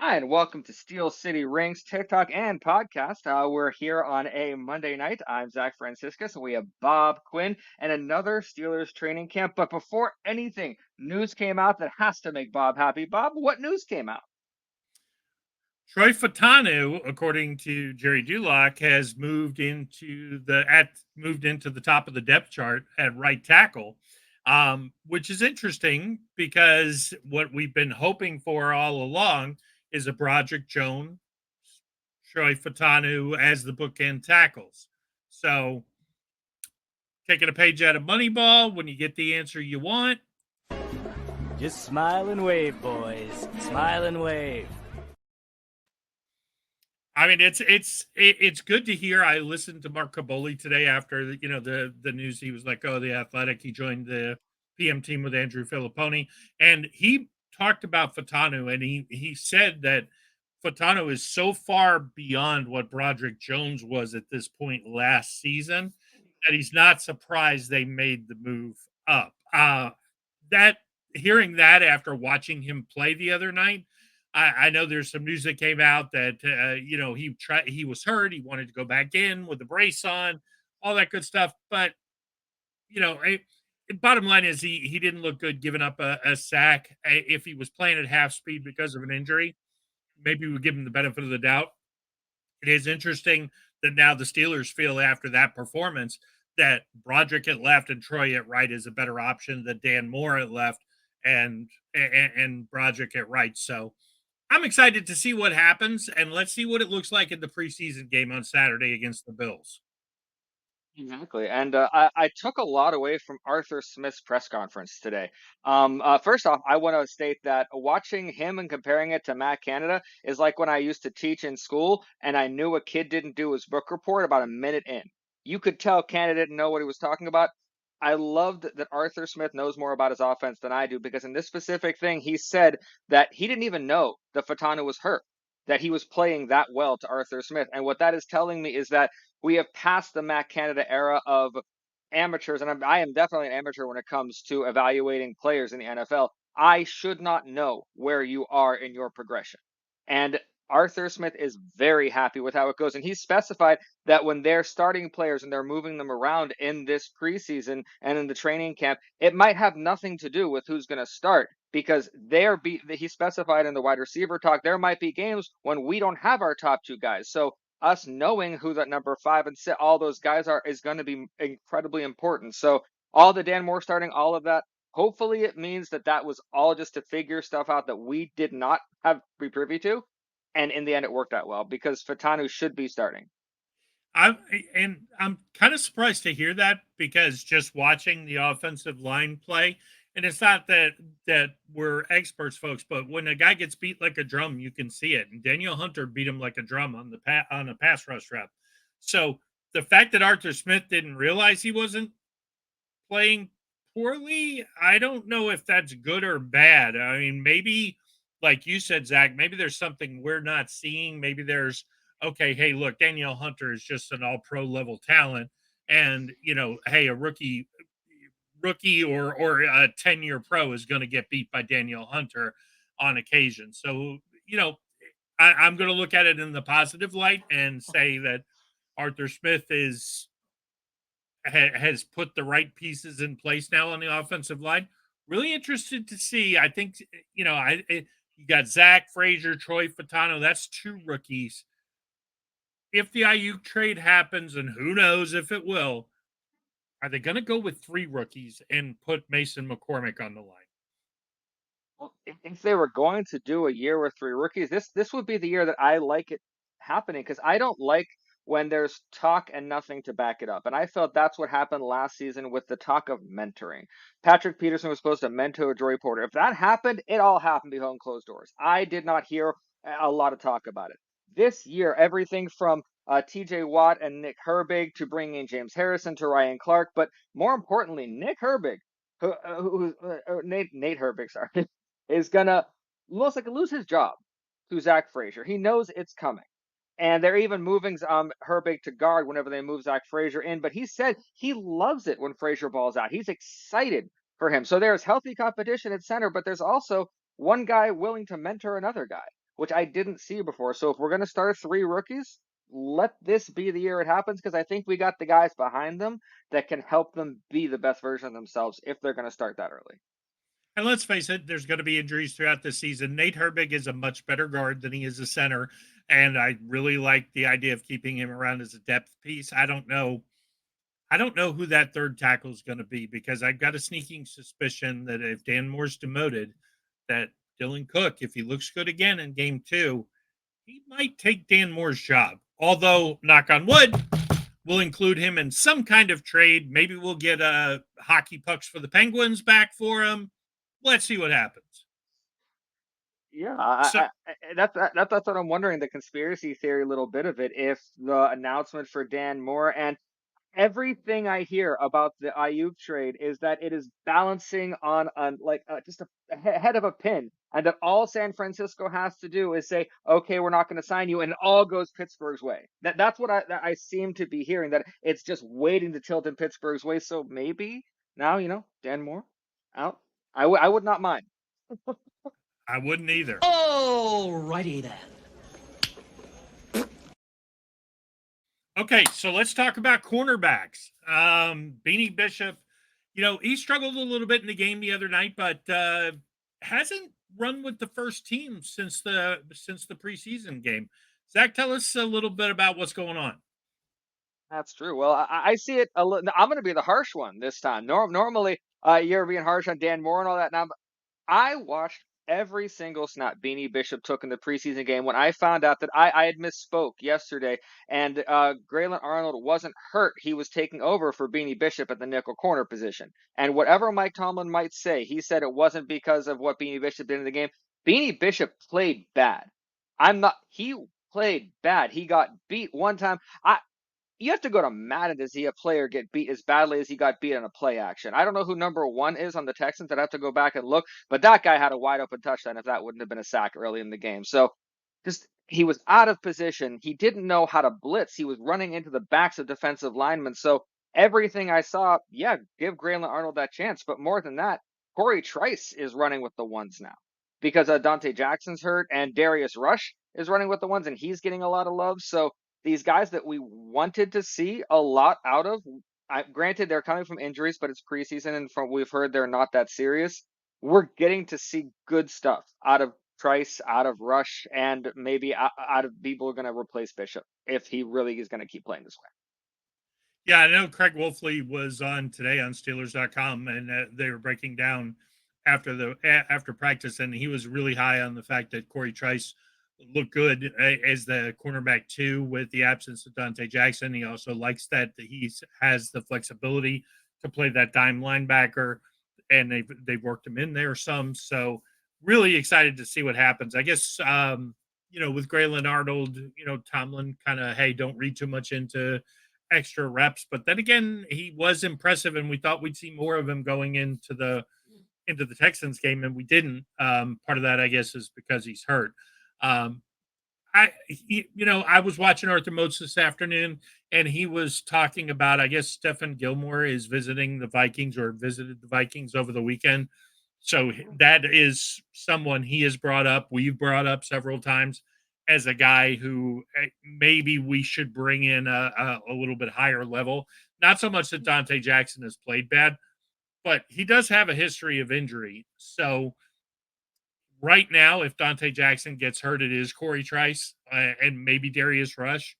Hi, and welcome to Steel City Rings TikTok and podcast. We're here on a Monday night. I'm Zach Franciscus, and we have Bob Quinn and another Steelers training camp. But before anything, news came out that has to make Bob happy. Bob, what news came out? Troy Fatanu, according to Gerry Dulac, has moved into the top of the depth chart at right tackle, which is interesting because what we've been hoping for all along is a Broderick Jones, Troy Fatanu as the bookend tackles. So, taking a page out of Moneyball, when you get the answer you want, just smile and wave, boys. Smile and wave. I mean, it's good to hear. I listened to Mark Kaboly today after the news. He was like, "Oh, the Athletic." He joined the PM team with Andrew Filipponi, and he talked about Fatanu, and he said that Fatanu is so far beyond what Broderick Jones was at this point last season that he's not surprised they made the move up. That hearing that after watching him play the other night, I know there's some news that came out that he was hurt, he wanted to go back in with the brace on, all that good stuff. But you know, bottom line is he didn't look good giving up a sack. If he was playing at half speed because of an injury, maybe we would give him the benefit of the doubt. It is interesting that now the Steelers feel after that performance that Broderick at left and Troy at right is a better option than Dan Moore at left and Broderick at right. So I'm excited to see what happens, and let's see what it looks like in the preseason game on Saturday against the Bills. Exactly. And I took a lot away from Arthur Smith's press conference today. First off, I want to state that watching him and comparing it to Matt Canada is like when I used to teach in school and I knew a kid didn't do his book report about a minute in. You could tell Canada didn't know what he was talking about. I loved that Arthur Smith knows more about his offense than I do because in this specific thing, he said that he didn't even know that Fatana was hurt, that he was playing that well to Arthur Smith. And what that is telling me is that we have passed the Matt Canada era of amateurs, and I am definitely an amateur when it comes to evaluating players in the NFL. I should not know where you are in your progression. And Arthur Smith is very happy with how it goes. And he specified that when they're starting players and they're moving them around in this preseason and in the training camp, it might have nothing to do with who's going to start because he specified in the wide receiver talk, there might be games when we don't have our top two guys. So us knowing who that number 5 and 6, all those guys are, is going to be incredibly important. So all the Dan Moore starting, all of that. Hopefully, it means that that was all just to figure stuff out that we did not have be privy to, and in the end, it worked out well because Fatanu should be starting. I'm I'm kind of surprised to hear that because just watching the offensive line play, and it's not that we're experts, folks, but when a guy gets beat like a drum, you can see it. And Daniel Hunter beat him like a drum on on a pass rush rep. So the fact that Arthur Smith didn't realize he wasn't playing poorly, I don't know if that's good or bad. I mean, maybe, like you said, Zach, maybe there's something we're not seeing. Maybe there's, okay, hey, look, Danielle Hunter is just an all pro level talent. And, hey, a rookie or a 10-year pro is going to get beat by Danielle Hunter on occasion. So, I'm going to look at it in the positive light and say that Arthur Smith has put the right pieces in place now on the offensive line. Really interested to see. I think you got Zach Frazier, Troy Fatano. That's two rookies. If the Ayuk trade happens, and who knows if it will, are they going to go with three rookies and put Mason McCormick on the line? Well, if they were going to do a year with three rookies, this would be the year that I like it happening because I don't like when there's talk and nothing to back it up. And I felt that's what happened last season with the talk of mentoring. Patrick Peterson was supposed to mentor Joey Porter. If that happened, it all happened behind closed doors. I did not hear a lot of talk about it. This year, everything from TJ Watt and Nick Herbig to bringing James Harrison to Ryan Clark, but more importantly, Nick Herbig, Nate Herbig, sorry, is gonna most likely lose his job to Zach Frazier. He knows it's coming. And they're even moving Herbig to guard whenever they move Zach Frazier in. But he said he loves it when Frazier balls out. He's excited for him. So there's healthy competition at center, but there's also one guy willing to mentor another guy. which I didn't see before. So if we're going to start three rookies, let this be the year it happens because I think we got the guys behind them that can help them be the best version of themselves if they're going to start that early. And let's face it, there's going to be injuries throughout the season. Nate Herbig is a much better guard than he is a center. And I really like the idea of keeping him around as a depth piece. I don't know. I don't know who that third tackle is going to be because I've got a sneaking suspicion that if Dan Moore's demoted, that Dylan Cook, if he looks good again in game 2, he might take Dan Moore's job. Although, knock on wood, we'll include him in some kind of trade. Maybe we'll get hockey pucks for the Penguins back for him. Let's see what happens. Yeah, So, that's what I'm wondering. The conspiracy theory, a little bit of it, if the announcement for Dan Moore and everything I hear about the Ayuk trade is that it is balancing on just a head of a pin, and that all San Francisco has to do is say, "Okay, we're not going to sign you," and it all goes Pittsburgh's way. That's what I seem to be hearing. That it's just waiting to tilt in Pittsburgh's way. So maybe now Dan Moore out. I would not mind. I wouldn't either. Alrighty then. Okay, so let's talk about cornerbacks. Beanie Bishop, he struggled a little bit in the game the other night, but hasn't run with the first team since the preseason game. Zach, tell us a little bit about what's going on. That's true. Well, I see it a little. I'm going to be the harsh one this time. Normally, you're being harsh on Dan Moore and all that. Now, I watched every single snap Beanie Bishop took in the preseason game when I found out that I had misspoke yesterday and Graylin Arnold wasn't hurt. He was taking over for Beanie Bishop at the nickel corner position. And whatever Mike Tomlin might say, he said it wasn't because of what Beanie Bishop did in the game. Beanie Bishop played bad. He played bad. He got beat one time. You have to go to Madden to see a player get beat as badly as he got beat in a play action. I don't know who number 1 is on the Texans. I'd have to go back and look, but that guy had a wide open touchdown if that wouldn't have been a sack early in the game. So just he was out of position. He didn't know how to blitz. He was running into the backs of defensive linemen. So everything I saw, yeah, give Graylin Arnold that chance. But more than that, Corey Trice is running with the ones now because Dante Jackson's hurt and Darius Rush is running with the ones and he's getting a lot of love. So these guys that we wanted to see a lot out of, granted they're coming from injuries, but it's preseason and from we've heard they're not that serious. We're getting to see good stuff out of Trice, out of Rush, and maybe out of people who are going to replace Bishop if he really is going to keep playing this way. Yeah, I know Craig Wolfley was on today on Steelers.com, and they were breaking down after practice, and he was really high on the fact that Corey Trice looked good as the cornerback 2 with the absence of Dante Jackson. He also likes that he has the flexibility to play that dime linebacker, and they've worked him in there some. So really excited to see what happens. I guess with Graylin Arnold, Tomlin kind of, hey, don't read too much into extra reps. But then again, he was impressive, and we thought we'd see more of him going into the Texans game, and we didn't. Part of that, I guess, is because he's hurt. I was watching Arthur Moats this afternoon, and he was talking about, I guess, Stephen Gilmore is visiting the Vikings or visited the Vikings over the weekend. So that is someone he has brought up. We've brought up several times as a guy who maybe we should bring in a little bit higher level. Not so much that Dante Jackson has played bad, but he does have a history of injury. So right now, if Dante Jackson gets hurt, it is Corey Trice and maybe Darius Rush.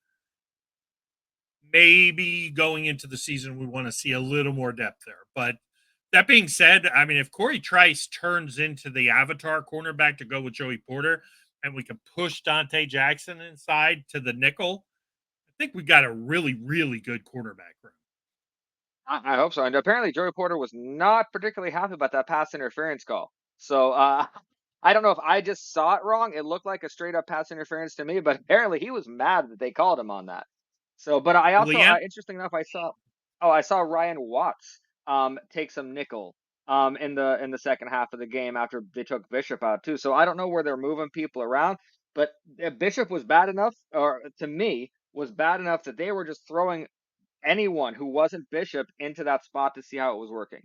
Maybe going into the season, we want to see a little more depth there. But that being said, I mean, if Corey Trice turns into the avatar cornerback to go with Joey Porter, and we can push Dante Jackson inside to the nickel, I think we got a really, really good cornerback room. I hope so. And apparently, Joey Porter was not particularly happy about that pass interference call. So I don't know if I just saw it wrong. It looked like a straight up pass interference to me, but apparently he was mad that they called him on that. So, but I also, interesting enough, I saw Ryan Watts take some nickel in the second half of the game after they took Bishop out too. So I don't know where they're moving people around, but Bishop was bad enough, or to me was bad enough that they were just throwing anyone who wasn't Bishop into that spot to see how it was working.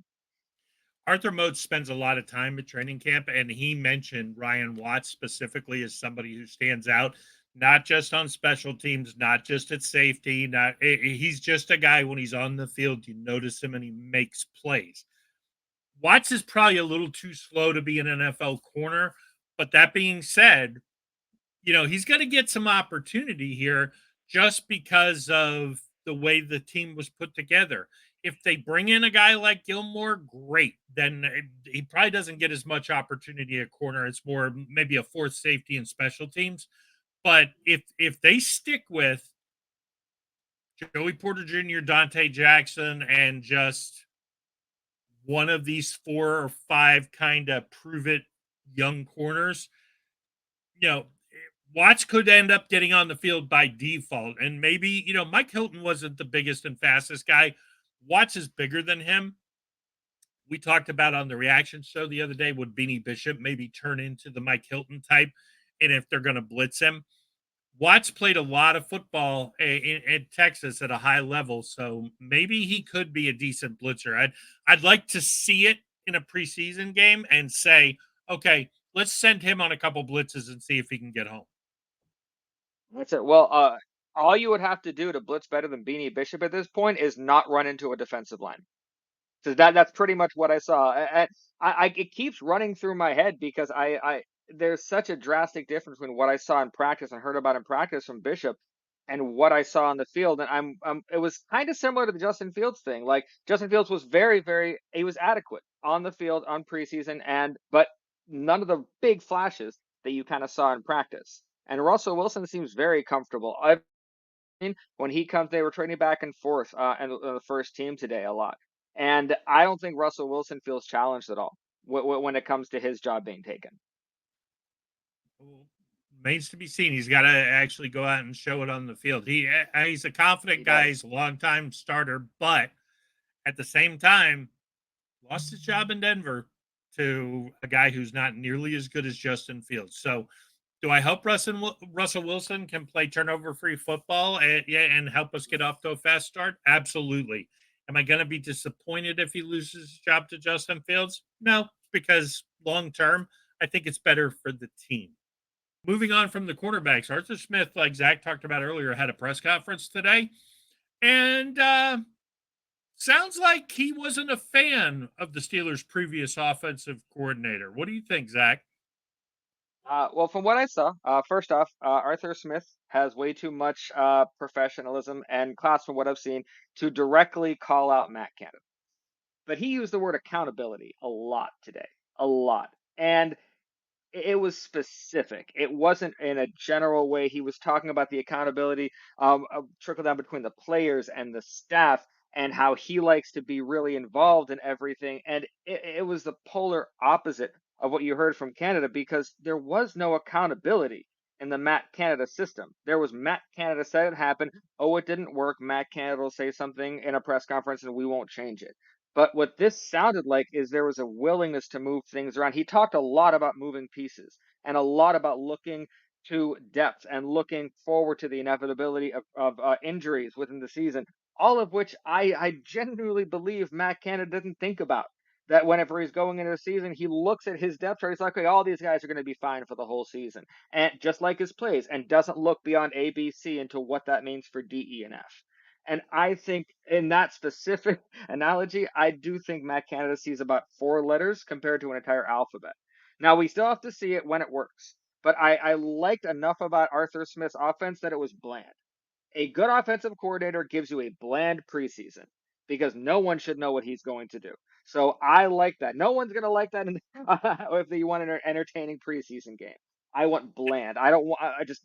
Arthur Moat spends a lot of time at training camp, and he mentioned Ryan Watts specifically as somebody who stands out, not just on special teams, not just at safety. Not he's just a guy when he's on the field, you notice him and he makes plays. Watts is probably a little too slow to be an NFL corner, but that being said, he's going to get some opportunity here just because of the way the team was put together. If they bring in a guy like Gilmore, great. Then he probably doesn't get as much opportunity at corner. It's more maybe a fourth safety in special teams. But if they stick with Joey Porter Jr., Dante Jackson, and just one of these 4 or 5 kind of prove it young corners, you know, Watts could end up getting on the field by default. And maybe, Mike Hilton wasn't the biggest and fastest guy. Watts is bigger than him. We talked about on the reaction show the other day, would Beanie Bishop maybe turn into the Mike Hilton type? And if they're going to blitz him, Watts played a lot of football in Texas at a high level. So maybe he could be a decent blitzer. I'd like to see it in a preseason game and say, okay, let's send him on a couple blitzes and see if he can get home. That's it. Well, all you would have to do to blitz better than Beanie Bishop at this point is not run into a defensive line. So that's pretty much what I saw. And it keeps running through my head because there's such a drastic difference between what I saw in practice and heard about in practice from Bishop and what I saw on the field. And it was kind of similar to the Justin Fields thing. Like Justin Fields was he was adequate on the field on preseason, but none of the big flashes that you kind of saw in practice. And Russell Wilson seems very comfortable. When he comes, they were trading back and forth and the first team today a lot. And I don't think Russell Wilson feels challenged at all when it comes to his job being taken. Remains to be seen. He's got to actually go out and show it on the field. He's a confident guy. He's a long-time starter, but at the same time, lost his job in Denver to a guy who's not nearly as good as Justin Fields. So do I hope Russell Wilson can play turnover-free football and help us get off to a fast start? Absolutely. Am I going to be disappointed if he loses his job to Justin Fields? No, because long-term, I think it's better for the team. Moving on from the quarterbacks, Arthur Smith, like Zach talked about earlier, had a press conference today. And sounds like he wasn't a fan of the Steelers' previous offensive coordinator. What do you think, Zach? Well, from what I saw, first off, Arthur Smith has way too much professionalism and class from what I've seen to directly call out Matt Canada. But he used the word accountability a lot today, a lot. And it was specific. It wasn't in a general way. He was talking about the accountability trickle down between the players and the staff and how he likes to be really involved in everything. And it was the polar opposite of what you heard from Canada because there was no accountability in the Matt Canada system. There was Matt Canada said it happened. Oh, it didn't work. Matt Canada will say something in a press conference and we won't change it. But what this sounded like is there was a willingness to move things around. He talked a lot about moving pieces and a lot about looking to depth and looking forward to the inevitability of injuries within the season, all of which I genuinely believe Matt Canada didn't think about. That whenever he's going into the season, he looks at his depth chart. He's like, okay, all these guys are going to be fine for the whole season. And just like his plays, and doesn't look beyond A, B, C into what that means for D, E, and F. And I think in that specific analogy, I do think Matt Canada sees about 4 letters compared to an entire alphabet. Now, we still have to see it when it works. But I liked enough about Arthur Smith's offense that it was bland. A good offensive coordinator gives you a bland preseason because no one should know what he's going to do. So I like that. No one's going to like that if you want an entertaining preseason game. I want bland. I don't want. I just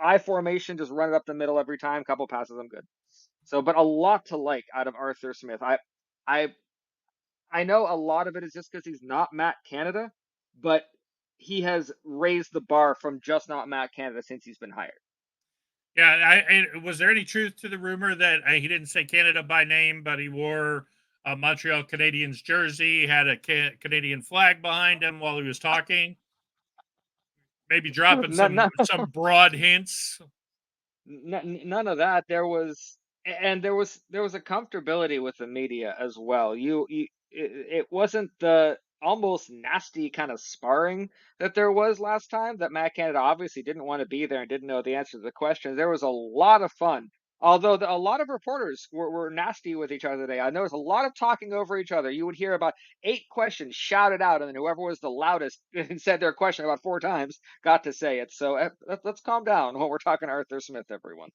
I formation. Just run it up the middle every time. Couple passes, I'm good. So, but a lot to like out of Arthur Smith. I, I know a lot of it is just because he's not Matt Canada, but he has raised the bar from just not Matt Canada since he's been hired. Yeah, was there any truth to the rumor that he didn't say Canada by name, but he wore a Montreal Canadiens jersey, had a Canadian flag behind him while he was talking? Maybe dropping None, some broad hints. none of that. There was a comfortability with the media as well. it wasn't the almost nasty kind of sparring that there was last time. That Matt Canada obviously didn't want to be there and didn't know the answer to the questions. There was a lot of fun. Although a lot of reporters were nasty with each other today. I noticed a lot of talking over each other. You would hear about 8 questions shouted out, and then whoever was the loudest and said their question about 4 times got to say it. So let's calm down when we're talking Arthur Smith, everyone.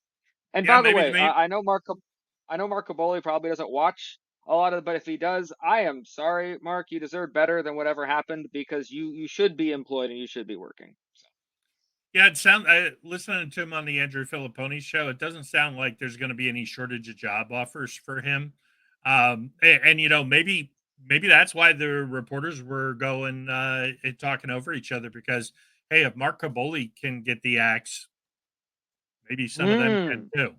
And Yeah, by the maybe way, maybe I know Mark Kaboly probably doesn't watch a lot of it, but if he does, I am sorry, Mark. You deserve better than whatever happened because you should be employed and you should be working. Yeah, listening to him on the Andrew Filipponi show, it doesn't sound like there's going to be any shortage of job offers for him. And, maybe that's why the reporters were going and talking over each other because hey, if Mark Kaboly can get the axe, maybe some of them can Mm, too.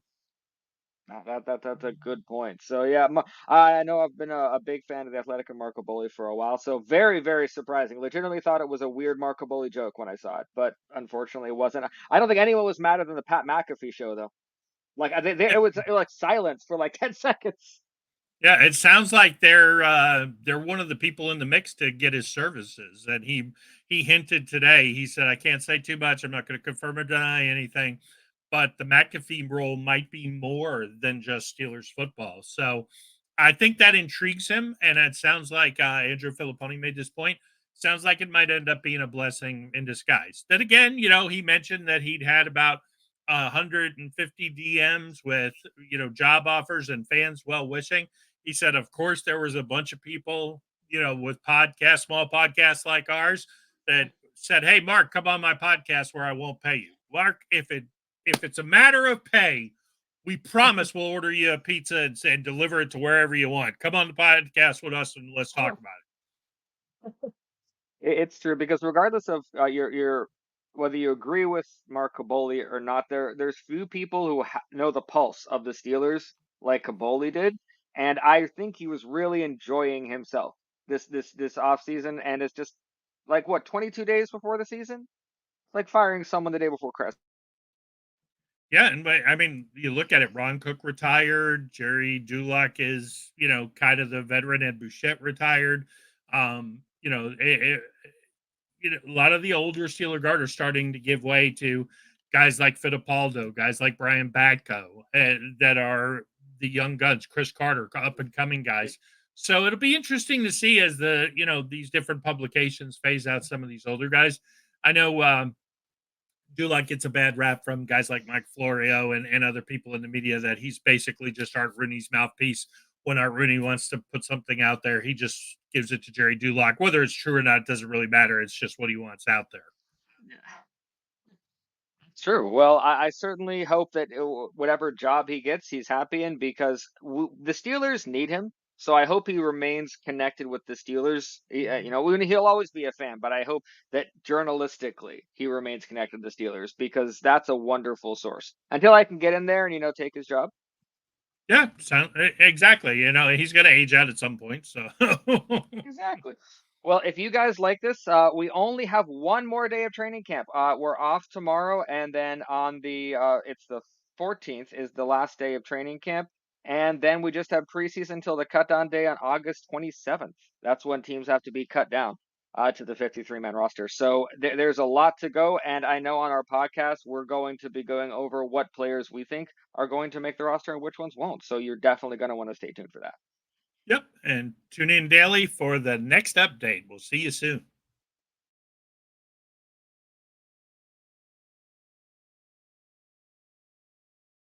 that's a good point. So yeah, I know I've been a big fan of the Athletic and Marco Bully for a while. So very surprising. Legitimately thought it was a weird Marco Bully joke when I saw it, but unfortunately it wasn't. I don't think anyone was madder than the Pat McAfee show though. Like it was like silence for like 10 seconds. Yeah, it sounds like they're one of the people in the mix to get his services. And he hinted today. He said, "I can't say too much. I'm not going to confirm or deny anything, but the McAfee role might be more than just Steelers football." So I think that intrigues him, and it sounds like Andrew Filipponi made this point. Sounds like it might end up being a blessing in disguise. Then again, he mentioned that he'd had about 150 DMs with job offers and fans well wishing. He said, of course, there was a bunch of people, with small podcasts like ours that said, "Hey, Mark, come on my podcast where I won't pay you." Mark, if it's a matter of pay, we promise we'll order you a pizza and deliver it to wherever you want. Come on the podcast with us and let's talk about It's true because regardless of your whether you agree with Mark Kaboly or not, there's few people who know the pulse of the Steelers like Kaboly did, and I think he was really enjoying himself this off season, and it's just like what 22 days before the season, it's like firing someone the day before Christmas. Yeah, and I mean, you look at it. Ron Cook retired. Gerry Dulac is, kind of the veteran, and Bouchette retired. A lot of the older Steeler guard are starting to give way to guys like Fittipaldo, guys like Brian Batko, that are the young guns. Chris Carter, up and coming guys. So it'll be interesting to see as these different publications phase out some of these older guys. I know Dulac gets a bad rap from guys like Mike Florio and other people in the media that he's basically just Art Rooney's mouthpiece. When Art Rooney wants to put something out there, he just gives it to Gerry Dulac. Whether it's true or not, it doesn't really matter. It's just what he wants out there. True. Well, I certainly hope that whatever job he gets, he's happy in because the Steelers need him. So I hope he remains connected with the Steelers. He'll always be a fan, but I hope that journalistically he remains connected to the Steelers because that's a wonderful source. Until I can get in there and take his job. Yeah, exactly. He's going to age out at some point. So Exactly. Well, if you guys like this, we only have one more day of training camp. We're off tomorrow, and then on it's the 14th is the last day of training camp, and then we just have preseason until the cut down day on August 27th. That's when teams have to be cut down to the 53-man roster. So there's a lot to go, and I know on our podcast we're going to be going over what players we think are going to make the roster and which ones won't. So you're definitely going to want to stay tuned for that. yep. And tune in daily for the next update. We'll see you soon.